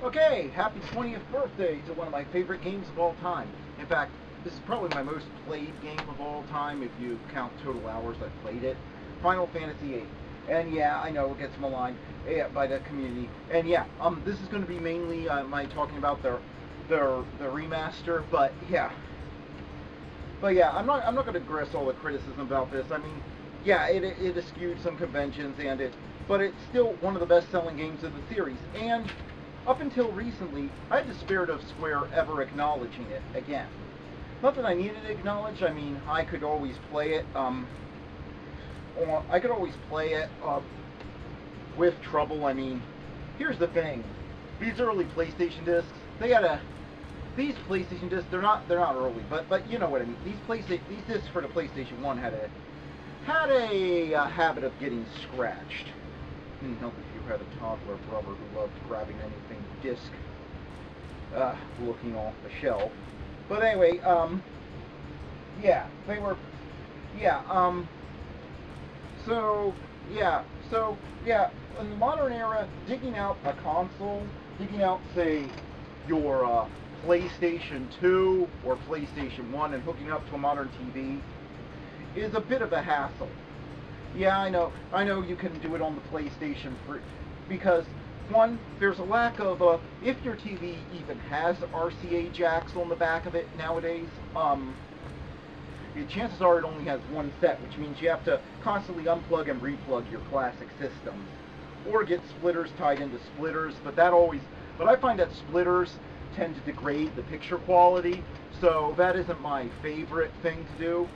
Okay, happy 20th birthday to one of my favorite games of all time. In fact, this is probably my most played game of all time if you count total hours I've played it. Final Fantasy VIII. And yeah, I know it gets maligned by the community. And yeah, this is going to be mainly my talking about the remaster. But yeah, I'm not going to digress all the criticism about this. I mean, yeah, it eschewed some conventions but it's still one of the best-selling games of the series. And up until recently, I had despaired of Square ever acknowledging it again. Not that I needed to acknowledge. I mean, I could always play it. I could always play it with trouble. I mean, here's the thing: these early PlayStation discs, these PlayStation discs, they're not early, but you know what I mean. These discs for the PlayStation 1 had a habit of getting scratched. Didn't help if you had a toddler brother who loved grabbing anything disc looking off the shelf. But anyway, yeah, they were, yeah, so yeah, in the modern era, digging out a console, digging out, say, your PlayStation 2 or PlayStation 1 and hooking up to a modern TV is a bit of a hassle. Yeah, I know you can do it on the PlayStation because, one, there's a lack of, if your TV even has RCA jacks on the back of it nowadays, chances are it only has one set, which means you have to constantly unplug and replug your classic systems, or get splitters tied into splitters, but I find that splitters tend to degrade the picture quality, so that isn't my favorite thing to do.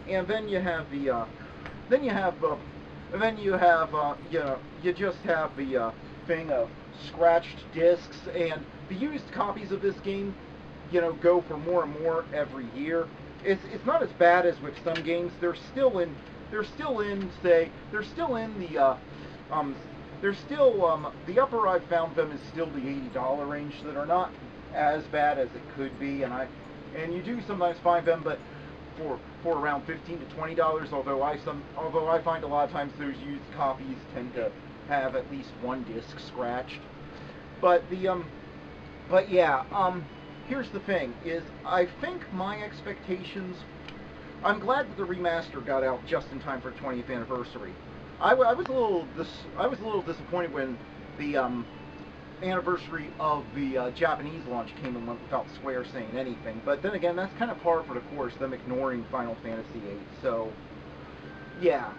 And then you have you just have the thing of scratched discs, and the used copies of this game, go for more and more every year. It's not as bad as with some games. They're still in the the upper I've found them is still the $80 range, that are not as bad as it could be, and you do sometimes find them, but for around $15 to $20. Although I find a lot of times those used copies tend to have at least one disc scratched. But here's the thing: is I think my expectations. I'm glad that the remaster got out just in time for the 20th anniversary. I was a little disappointed when the anniversary of the Japanese launch came and went without Square saying anything. But then again, that's kind of par for the course, them ignoring Final Fantasy VIII. So, yeah.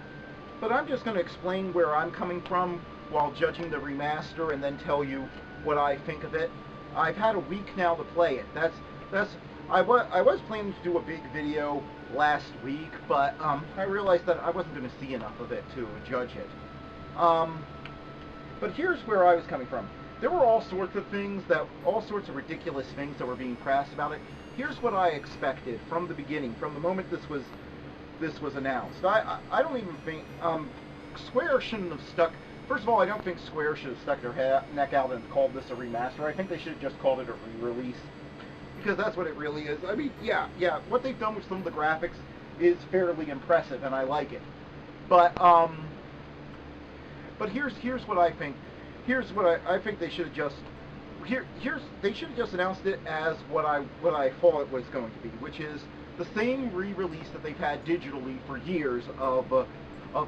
But I'm just going to explain where I'm coming from while judging the remaster, and then tell you what I think of it. I've had a week now to play it. I was planning to do a big video last week, but I realized that I wasn't going to see enough of it to judge it. But here's where I was coming from. There were all sorts of ridiculous things that were being pressed about it. Here's what I expected from the beginning, from the moment this was announced. I don't even think Square shouldn't have stuck. First of all, I don't think Square should have stuck their neck out and called this a remaster. I think they should have just called it a re-release, because that's what it really is. I mean, yeah, what they've done with some of the graphics is fairly impressive, and I like it. But here's what I think. Here's what I think they should have just. They should have just announced it as what I thought it was going to be, which is the same re-release that they've had digitally for years of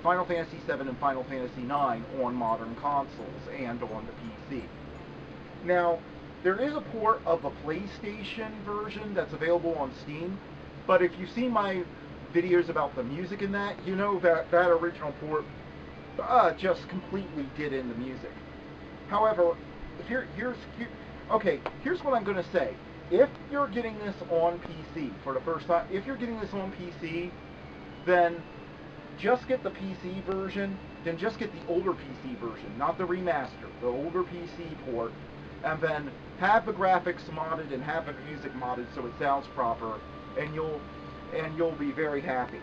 Final Fantasy VII and Final Fantasy IX on modern consoles and on the PC. Now, there is a port of the PlayStation version that's available on Steam, but if you've seen my videos about the music in that, you know that original port just completely did in the music. However, here's what I'm going to say. If you're getting this on PC for the first time, then just get the PC version, then just get the older PC version, not the remaster, the older PC port, and then have the graphics modded and have the music modded so it sounds proper, and you'll be very happy.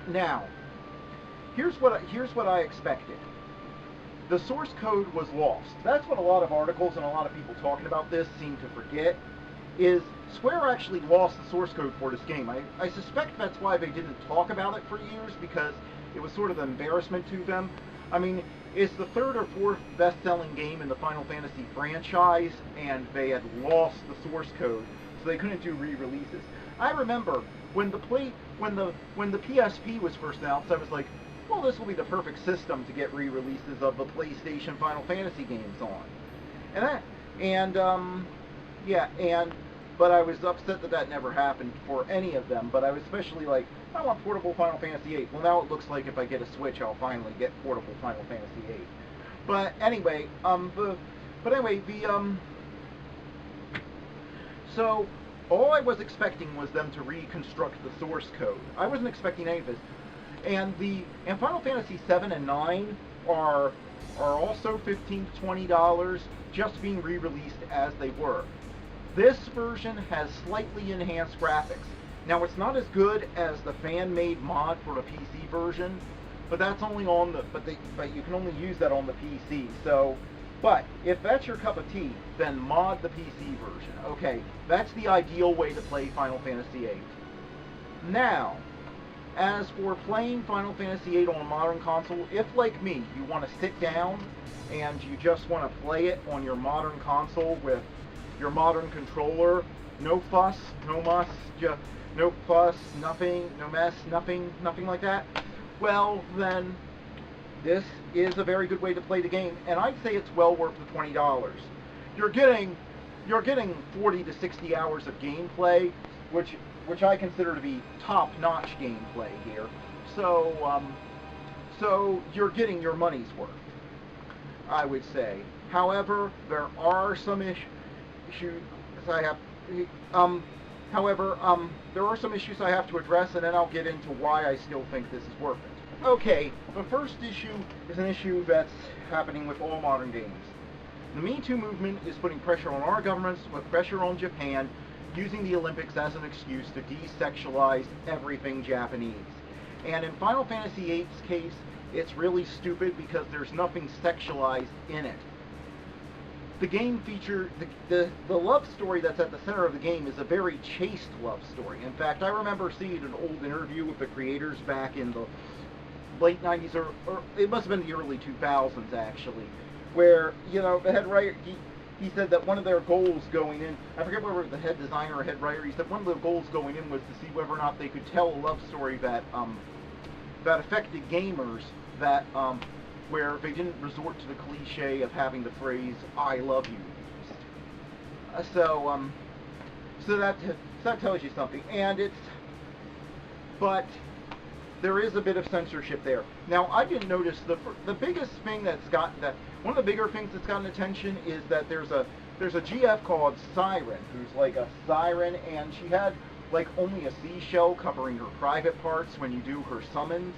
Now, here's what I expected. The source code was lost. That's what a lot of articles and a lot of people talking about this seem to forget, is Square actually lost the source code for this game. I suspect that's why they didn't talk about it for years, because it was sort of an embarrassment to them. I mean, It's the third or fourth best-selling game in the Final Fantasy franchise, and they had lost the source code, so they couldn't do re-releases. I remember when the PSP was first announced, I was like, well, this will be the perfect system to get re-releases of the PlayStation Final Fantasy games on. But I was upset that that never happened for any of them. But I was especially like, I want portable Final Fantasy VIII. Well, now it looks like if I get a Switch, I'll finally get portable Final Fantasy VIII. But anyway, so all I was expecting was them to reconstruct the source code. I wasn't expecting any of this. And Final Fantasy VII and IX are also $15 to $20, just being re-released as they were. This version has slightly enhanced graphics. Now, it's not as good as the fan-made mod for the PC version, but that's only on the but you can only use that on the PC. So, but if that's your cup of tea, then mod the PC version. Okay, that's the ideal way to play Final Fantasy VIII. Now, as for playing Final Fantasy VIII on a modern console, if like me, you want to sit down and you just want to play it on your modern console with your modern controller, no fuss, no muss, no fuss, nothing, no mess, nothing like that, well then this is a very good way to play the game, and I'd say it's well worth the $20. You're getting 40 to 60 hours of gameplay, which I consider to be top-notch gameplay here. So you're getting your money's worth, I would say. However, there are some issues I have. There are some issues I have to address, and then I'll get into why I still think this is worth it. Okay, the first issue is an issue that's happening with all modern games. The Me Too movement is putting pressure on our governments, with pressure on Japan, using the Olympics as an excuse to desexualize everything Japanese. And in Final Fantasy VIII's case, it's really stupid because there's nothing sexualized in it. The game feature, the love story that's at the center of the game is a very chaste love story. In fact, I remember seeing an old interview with the creators back in the late 90s, or it must have been the early 2000s actually, where, you know, the head writer, he said that one of their goals going in, I forget whether it was the head designer or head writer, he said one of the goals going in was to see whether or not they could tell a love story that affected gamers, that where they didn't resort to the cliche of having the phrase "I love you" used. So that tells you something, and but there is a bit of censorship there. Now, I didn't notice the biggest thing one of the bigger things that's gotten attention is that there's a GF called Siren, who's like a siren, and she had like only a seashell covering her private parts when you do her summons.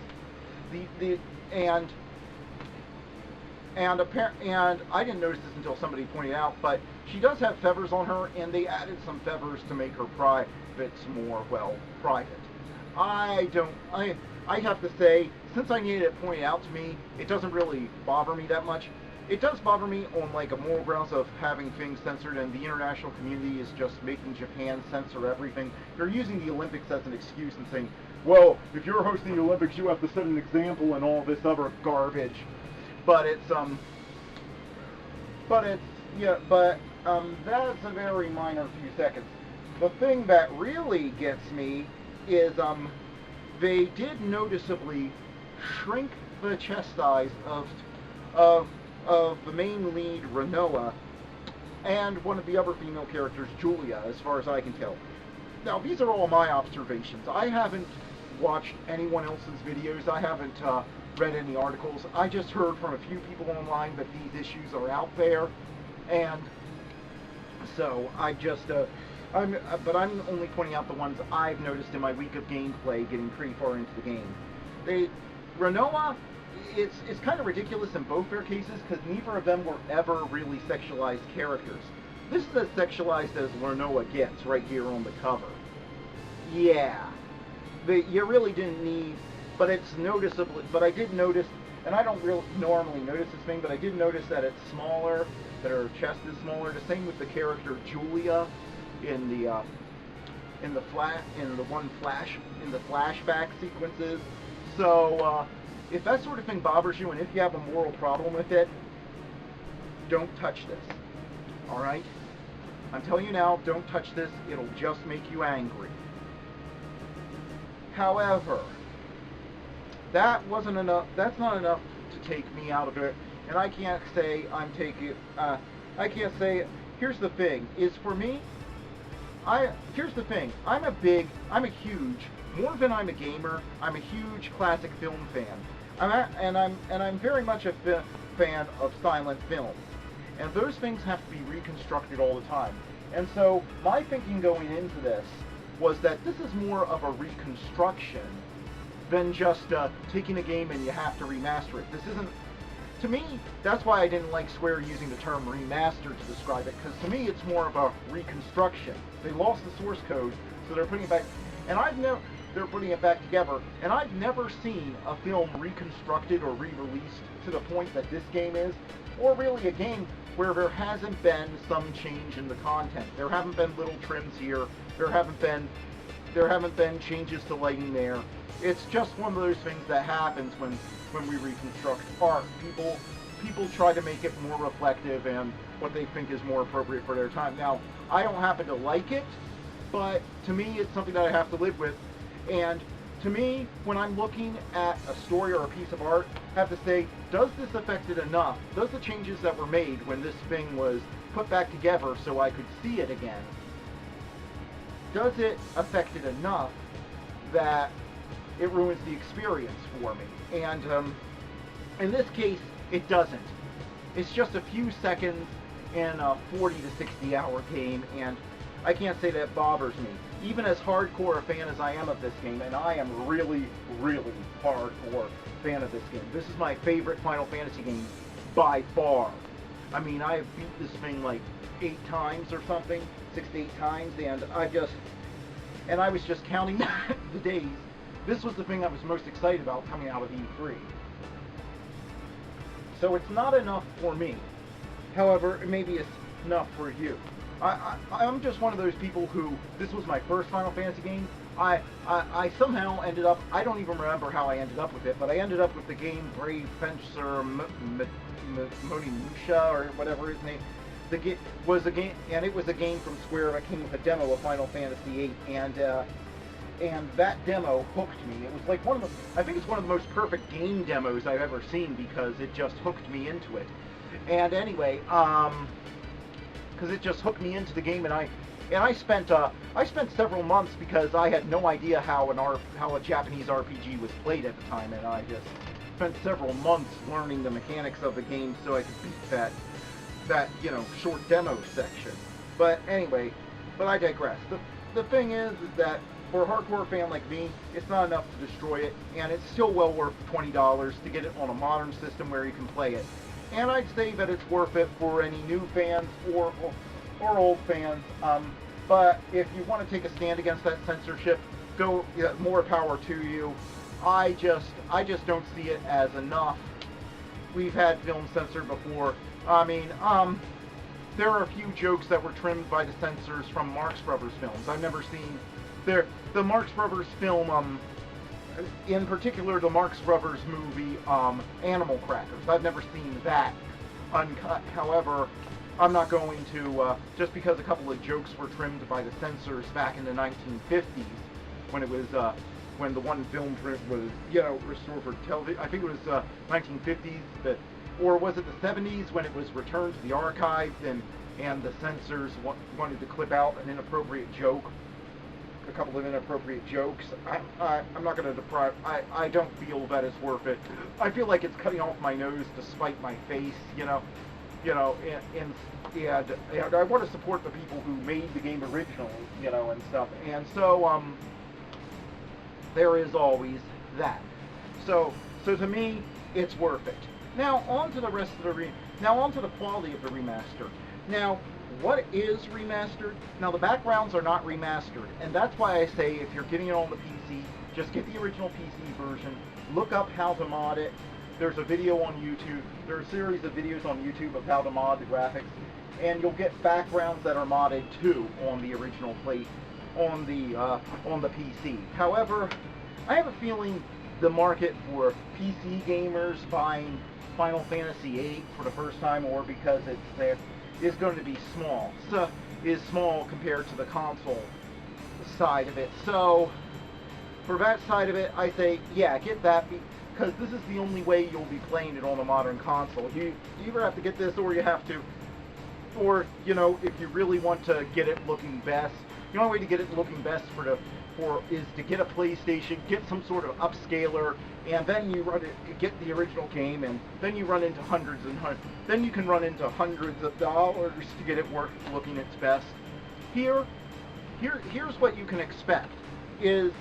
And I didn't notice this until somebody pointed out, but she does have feathers on her, and they added some feathers to make her privates more, well, private. I have to say, since I needed it pointed out to me, it doesn't really bother me that much. It does bother me on like a moral grounds of having things censored, and the international community is just making Japan censor everything. They're using the Olympics as an excuse and saying, well, if you're hosting the Olympics, you have to set an example and all this other garbage. But that's a very minor few seconds. The thing that really gets me is they did noticeably shrink the chest size of the main lead, Renoa, and one of the other female characters, Julia, as far as I can tell. Now, these are all my observations. I haven't watched anyone else's videos. I haven't read any articles. I just heard from a few people online that these issues are out there, and so but I'm only pointing out the ones I've noticed in my week of gameplay, getting pretty far into the game. Renoa, it's kind of ridiculous in both their cases because neither of them were ever really sexualized characters. This is as sexualized as Renoa gets right here on the cover. Yeah, you really didn't need, but it's noticeable. But I did notice, and I don't really normally notice this thing, but I did notice that it's smaller, that her chest is smaller. The same with the character Julia in the flashback sequences. So if that sort of thing bothers you and if you have a moral problem with it, don't touch this. Alright? I'm telling you now, don't touch this. It'll just make you angry. However, that wasn't enough. That's not enough to take me out of it. And I can't say I'm taking. I can't say. Here's the thing. Is for me. Here's the thing. I'm a huge. More than I'm a gamer. I'm a huge classic film fan. I'm very much a fan of silent film. And those things have to be reconstructed all the time. And so my thinking going into this was that this is more of a reconstruction than just taking a game and you have to remaster it. This isn't, to me, that's why I didn't like Square using the term remaster to describe it, because to me it's more of a reconstruction. They lost the source code, so they're putting it back, and they're putting it back together, and I've never seen a film reconstructed or re-released to the point that this game is, or really a game where there hasn't been some change in the content. There haven't been little trims here. There haven't been changes to lighting there. It's just one of those things that happens when we reconstruct art. People try to make it more reflective and what they think is more appropriate for their time. Now, I don't happen to like it, but to me it's something that I have to live with. And to me, when I'm looking at a story or a piece of art, I have to say, does this affect it enough? Does the changes that were made when this thing was put back together so I could see it again, does it affect it enough that it ruins the experience for me? And in this case, it doesn't. It's just a few seconds in a 40 to 60 hour game, and I can't say that bothers me. Even as hardcore a fan as I am of this game, and I am really, really hardcore fan of this game. This is my favorite Final Fantasy game by far. I mean, I have beat this thing like 8 times or something, 6 to 8 times, and I was just counting the days. This was the thing I was most excited about coming out of E3. So it's not enough for me. However, maybe it's enough for you. I'm just one of those people who, this was my first Final Fantasy game. I somehow ended up, I don't even remember how I ended up with it, but I ended up with the game Brave Fencer Monimusha, or whatever his name. The game was a game, and it was a game from Square that came with a demo of Final Fantasy VIII, and that demo hooked me. It was like I think it's one of the most perfect game demos I've ever seen, because it just hooked me into it. And anyway, because it just hooked me into the game, and I spent several months, because I had no idea how a Japanese RPG was played at the time, and I just spent several months learning the mechanics of the game so I could beat that short demo section. But anyway, but I digress. The thing is that for a hardcore fan like me, it's not enough to destroy it, and it's still well worth $20 to get it on a modern system where you can play it. And I'd say that it's worth it for any new fans or old fans. But if you want to take a stand against that censorship, more power to you. I just don't see it as enough. We've had films censored before. I mean, there are a few jokes that were trimmed by the censors from Marx Brothers films. I've never seen the Marx Brothers film, in particular the Marx Brothers movie Animal Crackers. I've never seen that uncut. However, I'm not going to, just because a couple of jokes were trimmed by the censors back in the 1950s, when it was, when the one film was, restored for television. I think it was 1950s, or was it the 70s when it was returned to the archives, and the censors wanted to clip out an inappropriate joke, a couple of inappropriate jokes. I'm not going to deprive. I don't feel that it's worth it. I feel like it's cutting off my nose to spite my face, and I want to support the people who made the game originally, and stuff. And so there is always that. So to me, it's worth it. Now on to the rest of the on to the quality of the remaster. Now, what is remastered? Now, the backgrounds are not remastered, and that's why I say if you're getting it on the PC, just get the original PC version, look up how to mod it. There's a video on YouTube, there are a series of videos on YouTube of how to mod the graphics, and you'll get backgrounds that are modded too on the original plate, on the PC. However, I have a feeling the market for PC gamers buying Final Fantasy VIII for the first time, or because it's there, is going to be small. So is small compared to the console side of it. So for that side of it, I say, yeah, get that, because this is the only way you'll be playing it on a modern console. You either have to get this, or you have to, or, you know, if you really want to get it looking best, the only way to get it looking best is to get a PlayStation, get some sort of upscaler, and then you get the original game, and then you run into then you can run into hundreds of dollars to get it looking its best. Here's what you can expect, is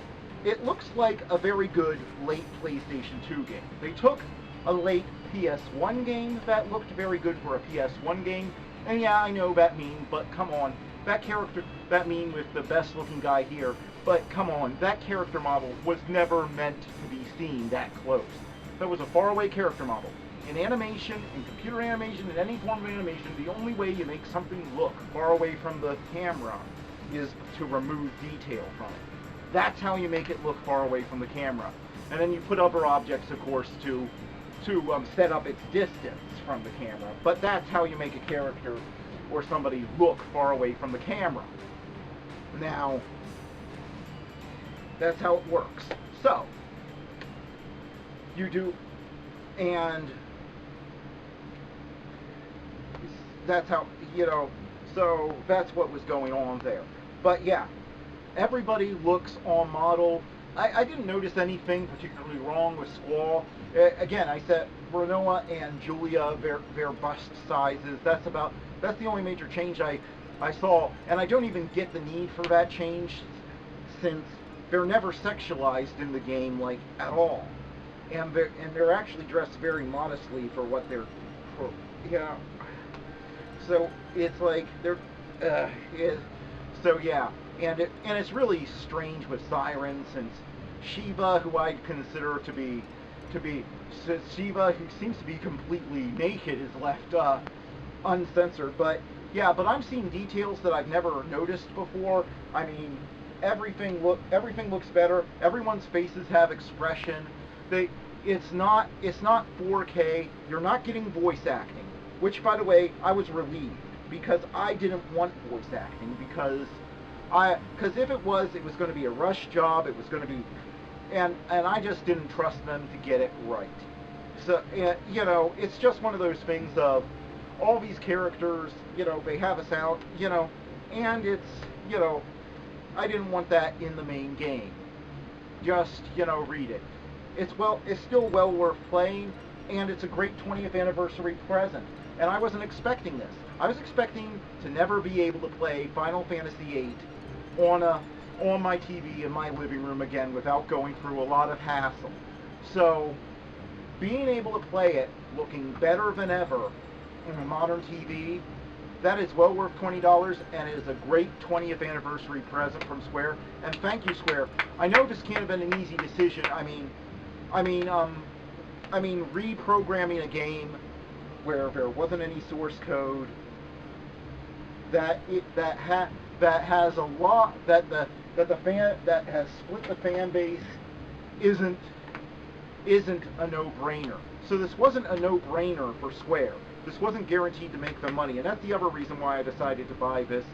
it looks like a very good late PlayStation 2 game. They took a late PS1 game that looked very good for a PS1 game, and yeah, I know that meme, but come on, that meme with the best looking guy here, but come on, that character model was never meant to be seen that close. That was a faraway character model. In animation, in computer animation, in any form of animation, the only way you make something look far away from the camera is to remove detail from it. That's how you make it look far away from the camera. And then you put other objects, of course, to set up its distance from the camera. But that's how you make a character or somebody look far away from the camera. Now, that's how it works. So, you do, and that's how, you know, so that's what was going on there. But yeah, everybody looks on model. I didn't notice anything particularly wrong with Squall. Again, I said Renoa and Julia, their bust sizes. That's the only major change I saw, and I don't even get the need for that change, since they're never sexualized in the game, like, at all, and they're actually dressed very modestly for what they're for. Yeah. So it's like they're so yeah, and it's really strange with Siren, since Shiva, who I'd consider to be Shiva, who seems to be completely naked, is left uncensored. But yeah, but I'm seeing details that I've never noticed before. I mean, everything looks better. Everyone's faces have expression. It's not 4K. You're not getting voice acting, which, by the way, I was relieved, because I didn't want voice acting, because if it was going to be a rush job. It was going to be, and I just didn't trust them to get it right. So, you know, it's just one of those things of all these characters, you know, they have a sound, you know, and it's, you know, I didn't want that in the main game. Just, you know, read it. It's still well worth playing, and it's a great 20th anniversary present. And I wasn't expecting this. I was expecting to never be able to play Final Fantasy VIII on my TV in my living room again without going through a lot of hassle. So, being able to play it looking better than ever in a modern TV, that is well worth $20, and it is a great 20th anniversary present from Square. And thank you, Square. I know this can't have been an easy decision. I mean, reprogramming a game where there wasn't any source code, that has a lot, that has split the fan base, isn't a no-brainer. So this wasn't a no-brainer for Square. This wasn't guaranteed to make them money, and that's the other reason why I decided to buy this.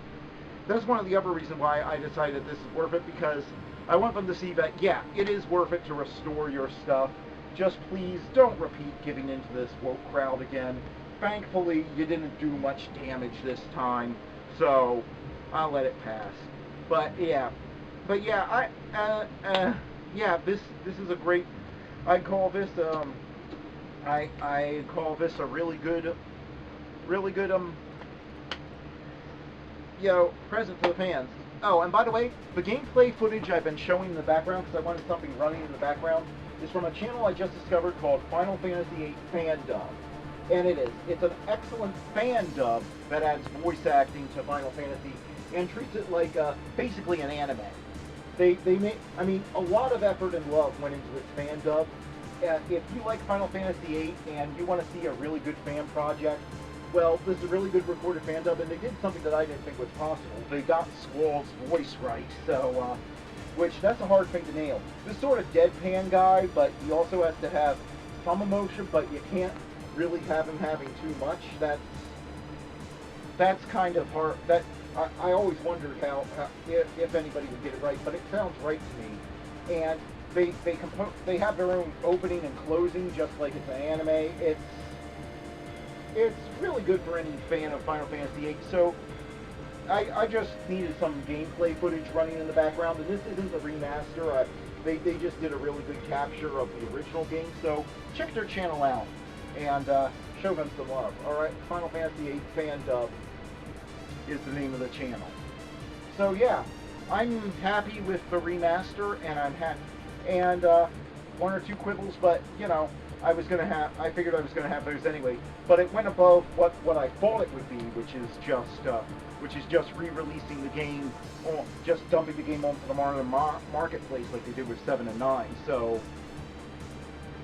That's one of the other reasons why I decided this is worth it, because I want them to see that, yeah, it is worth it to restore your stuff. Just please don't repeat giving into this woke crowd again. Thankfully, you didn't do much damage this time, so I'll let it pass. But yeah, this is a great. I call this a really good you know, present to the fans. Oh, and by the way, the gameplay footage I've been showing in the background, because I wanted something running in the background, is from a channel I just discovered called Final Fantasy VIII Fandub. And it's an excellent fan dub that adds voice acting to Final Fantasy and treats it like basically an anime. They make, I mean, a lot of effort and love went into this fan dub. If you like Final Fantasy VIII and you want to see a really good fan project, well, this is a really good recorded fan dub, and they did something that I didn't think was possible. They got Squall's voice right, so which that's a hard thing to nail. This sort of deadpan guy, but he also has to have some emotion, but you can't really have him having too much. That's kind of hard. That I always wondered if anybody would get it right, but it sounds right to me. And they have their own opening and closing, just like it's an anime. It's really good for any fan of Final Fantasy VIII. So I just needed some gameplay footage running in the background, and this isn't the remaster. They just did a really good capture of the original game, so check their channel out and show them some love. Alright, Final Fantasy VIII Fandub is the name of the channel. So yeah, I'm happy with the remaster, and I'm happy. And one or two quibbles, but you know, I figured I was gonna have those anyway. But it went above what I thought it would be, which is just re-releasing the game, just dumping the game onto the marketplace like they did with 7 and 9. So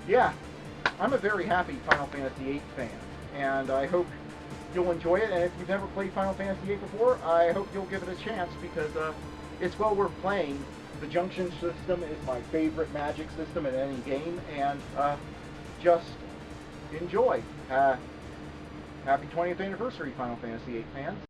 yeah, I'm a very happy Final Fantasy VIII fan, and I hope you'll enjoy it. And if you've never played Final Fantasy VIII before, I hope you'll give it a chance, because it's well worth playing. The junction system is my favorite magic system in any game, and just enjoy. Happy 20th anniversary, Final Fantasy VIII fans.